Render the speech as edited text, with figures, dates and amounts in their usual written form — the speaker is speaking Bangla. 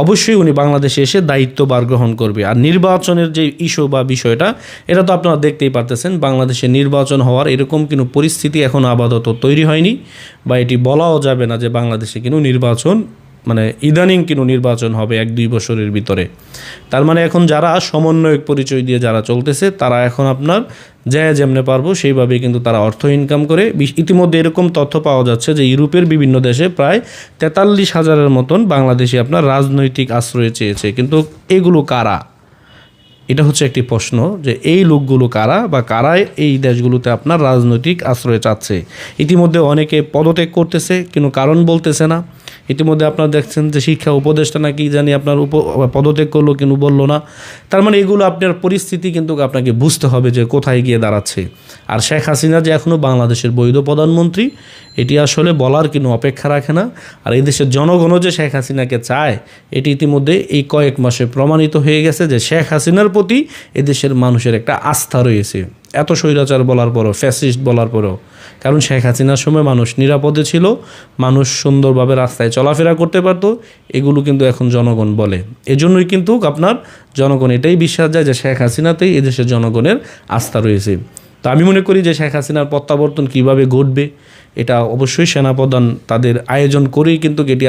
অবশ্যই উনি বাংলাদেশে এসে দায়িত্বভার গ্রহণ করবে। আর নির্বাচনের যে ইস্যু বা বিষয়টা, এটা তো আপনারা দেখতেই পারতেছেন, বাংলাদেশে নির্বাচন হওয়ার এরকম কোনো পরিস্থিতি এখনও আপাতত তৈরি হয়নি, বা এটি বলাও যাবে না যে বাংলাদেশে কোনো নির্বাচন মানে ইদানিং কোনো নির্বাচন হবে 1-2 বছরের ভিতরে। তার মানে এখন যারা সমন্বয়ক পরিচয় দিয়ে যারা চলতেছে, তারা এখন আপনার যেমনে পারবো সেইভাবেই কিন্তু তারা অর্থ ইনকাম করে। ইতিমধ্যে এরকম তথ্য পাওয়া যাচ্ছে যে ইউরোপের বিভিন্ন দেশে প্রায় 43,000-এর মতন বাংলাদেশি আপনার রাজনৈতিক আশ্রয় চেয়েছে। কিন্তু এগুলো কারা? এটা হচ্ছে একটি প্রশ্ন, যে এই লোকগুলো কারা বা কারাই এই দেশগুলোতে আপনার রাজনৈতিক আশ্রয় চাচ্ছে। ইতিমধ্যে অনেকে পদত্যাগ করতেছে, কিন্তু কারণ বলতেছে না। ইতিমধ্যে আপনারা দেখছেন যে শিক্ষা উপদেষ্টা নাকি জানি আপনার পদত্যাগ করলো, কিন্তু বললো না। তার মানে এগুলো আপনার পরিস্থিতি কিন্তু আপনাকে বুঝতে হবে যে কোথায় গিয়ে দাঁড়াচ্ছে। আর শেখ হাসিনা যে এখনও বাংলাদেশের বৈধ প্রধানমন্ত্রী, এটি আসলে বলার কোনো অপেক্ষা রাখে না। আর এই দেশের জনগণও যে শেখ হাসিনাকে চায়, এটি ইতিমধ্যে এই কয়েক মাসে প্রমাণিত হয়ে গেছে যে শেখ হাসিনার প্রতি এদেশের মানুষের একটা আস্থা রয়েছে, এত স্বৈরাচার বলার পরও, ফ্যাসিস্ট বলার পরও। কারণ শেখ হাসিনার সময় মানুষ নিরাপদে ছিল, মানুষ সুন্দরভাবে রাস্তায় চলাফেরা করতে পারত, এগুলো কিন্তু এখন জনগণ বলে। এজন্যই কিন্তু আপনার জনগণ এটাই বিশ্বাস যায় যে শেখ হাসিনাতেই এদেশের জনগণের আস্থা রয়েছে। তো আমি মনে করি যে শেখ হাসিনার প্রত্যাবর্তন কীভাবে ঘটবে, এটা অবশ্যই সেনাপ্রধান তাদের আয়োজন করেই কিন্তু এটি